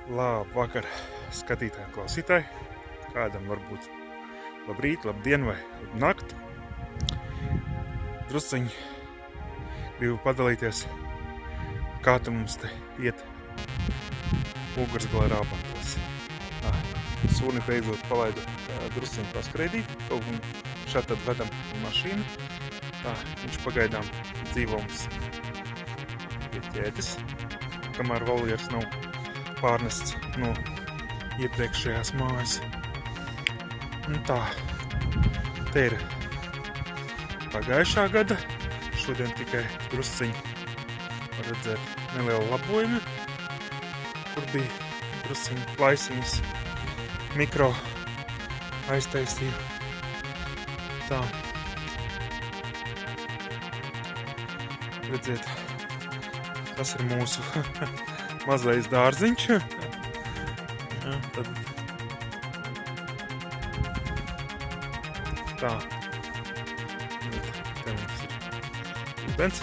Labvakar, skatītāji un klausītāji. Kādam varbūt labrīt, labdien vai labnakt. Drusciņi gribu padalīties, kā tu mums te iet Ugursgalē rāpātos. Suni beidzot palaidu drusciņi paskreidīt, kaut un šādi tad vedam mašīnu. Viņš pagaidām dzīvo mums pie ķēdes, kamēr voljers nav pārnests no iepriekšējās mājas. Un tā, te ir pagājušā gada, šodien tikai drusciņi var redzēt nelielu labojumu, kur bija drusciņi plaisiņas mikro aiztaisīju. Tā, redziet, tas ir mūsu mazais dārziņš. Ja, tad tā. Te mums ir ūdens,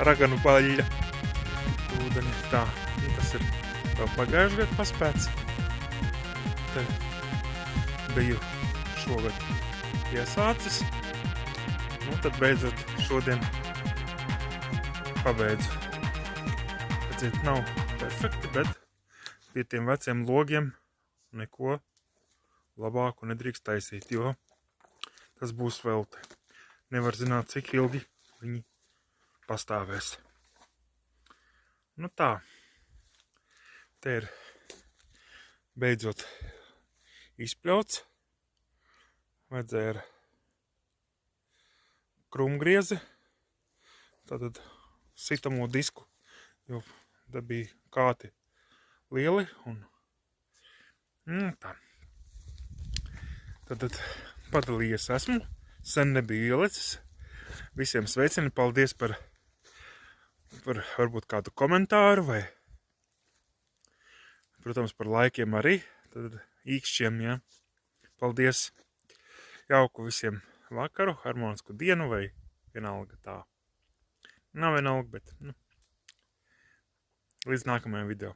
raganu paļļa. Ūdeni, tā. Tas ir vēl pagājuši gadu paspēts. Te biju šogad iesācis. Nu, tad beidzot šodien pabeidzu. Redziet, nav perfekti, bet pie tiem veciem logiem neko labāku nedrīkst taisīt, jo tas būs vēl te. Nevar zināt, cik ilgi viņi pastāvēs. Nu tā, te ir beidzot izpļauts. Vajadzēja ar krumgriezi, tātad sitamo disku, jo te bija kāti lieli un tā. Tad padalījies esmu, sen nebiju ielicis. Visiem sveicini, paldies par varbūt kādu komentāru vai, protams, par laikiem arī. Tad īkšķiem, jā. Paldies. Jauku visiem vakaru, harmonisku dienu vai vienalga tā. Nav vienalga, bet līdz nākamajam video.